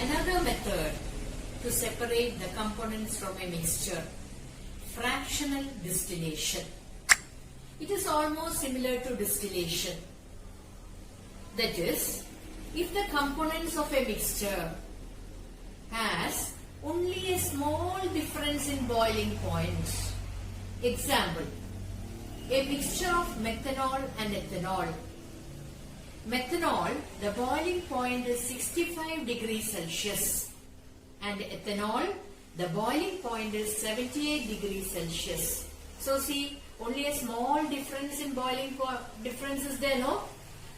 Another method to separate the components from a mixture, fractional distillation. It is almost similar to distillation. That is, if the components of a mixture has only a small difference in boiling point. Example, a mixture of methanol and ethanol. Methanol, the boiling point is 65 degrees Celsius, and ethanol, the boiling point is 78 degrees Celsius. So see, only a small difference in boiling difference is there, no?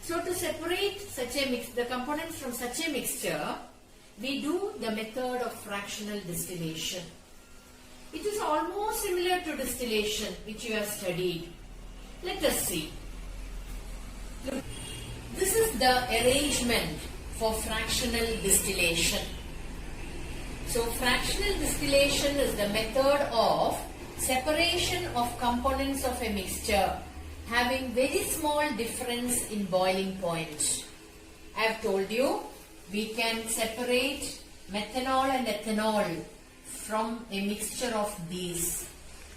So to separate such a the components from such a mixture, we do the method of fractional distillation. It is almost similar to distillation, which you have studied. Let us see. This is the arrangement for fractional distillation. So fractional distillation is the method of separation of components of a mixture having very small difference in boiling point. I have told you we can separate methanol and ethanol from a mixture of these.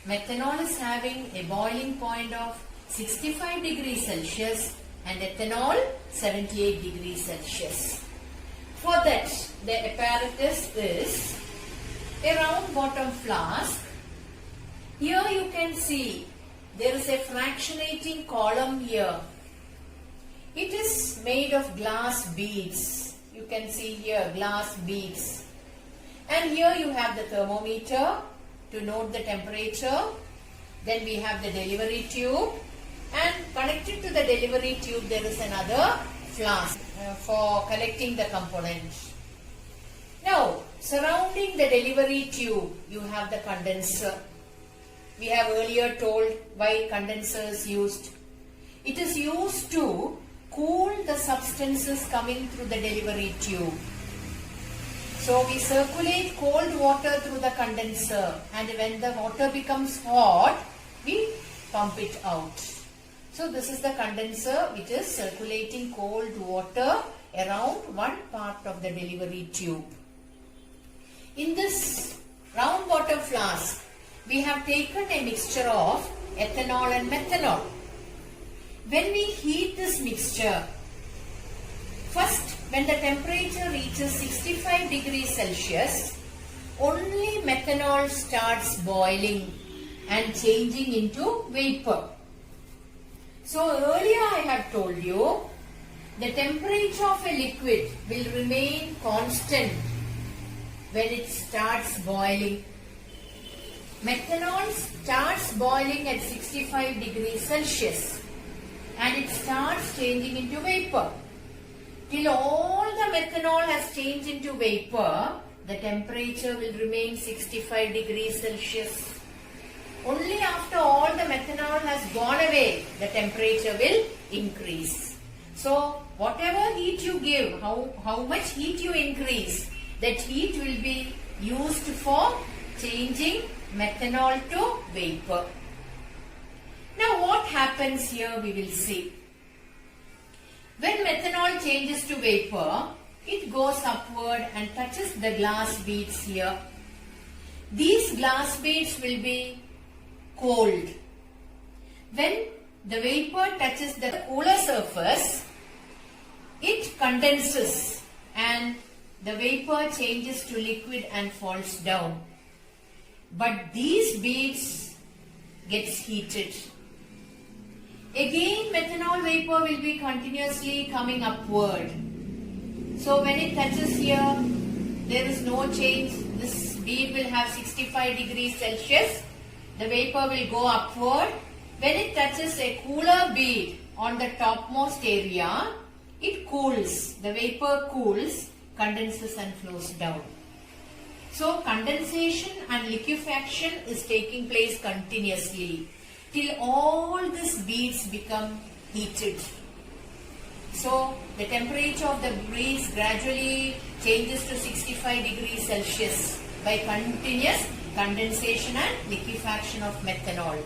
Methanol is having a boiling point of 65 degrees Celsius and ethanol 78 degrees Celsius. For that, the apparatus is a round bottom flask. Here you can see there is a fractionating column here. It is made of glass beads. You can see here glass beads. And here you have the thermometer to note the temperature. Then we have the delivery tube. And connected to the delivery tube there is another flask for collecting the components. Now, surrounding the delivery tube you have the condenser. We have earlier told why condenser is used. It is used to cool the substances coming through the delivery tube. So we circulate cold water through the condenser, and when the water becomes hot, we pump it out. So this is the condenser which is circulating cold water around one part of the delivery tube. In this round bottom flask, we have taken a mixture of ethanol and methanol. When we heat this mixture, first when the temperature reaches 65 degrees Celsius, only methanol starts boiling and changing into vapor. So earlier I have told you the temperature of a liquid will remain constant when it starts boiling. Methanol starts boiling at 65 degrees Celsius and it starts changing into vapor. Till all the methanol has changed into vapor, the temperature will remain 65 degrees Celsius. Only after all the methanol has gone away, the temperature will increase. So, whatever heat you give, how much heat you increase, that heat will be used for changing methanol to vapor. Now, what happens here we will see. When methanol changes to vapor, it goes upward and touches the glass beads here. These glass beads will be cold. When the vapor touches the cooler surface, it condenses and the vapor changes to liquid and falls down. But these beads gets heated. Again, methanol vapor will be continuously coming upward. So when it touches here, there is no change. This bead will have 65 degrees Celsius. The vapor will go upward. When it touches a cooler bead on the topmost area, it cools. The vapor cools, condenses and flows down. So condensation and liquefaction is taking place continuously till all these beads become heated. So the temperature of the beads gradually changes to 65 degrees Celsius by continuous condensation and liquefaction of methanol.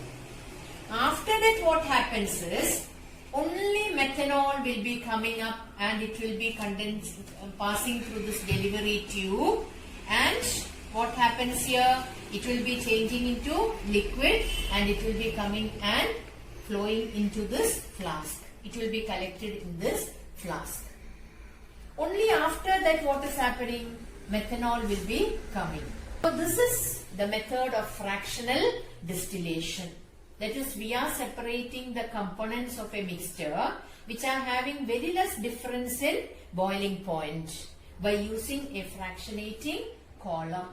After that, what happens is only methanol will be coming up and it will be condensed, passing through this delivery tube, and what happens here? It will be changing into liquid and it will be coming and flowing into this flask. It will be collected in this flask. Only after that what is happening? Methanol will be coming. So this is the method of fractional distillation. That is, we are separating the components of a mixture which are having very less difference in boiling point by using a fractionating column.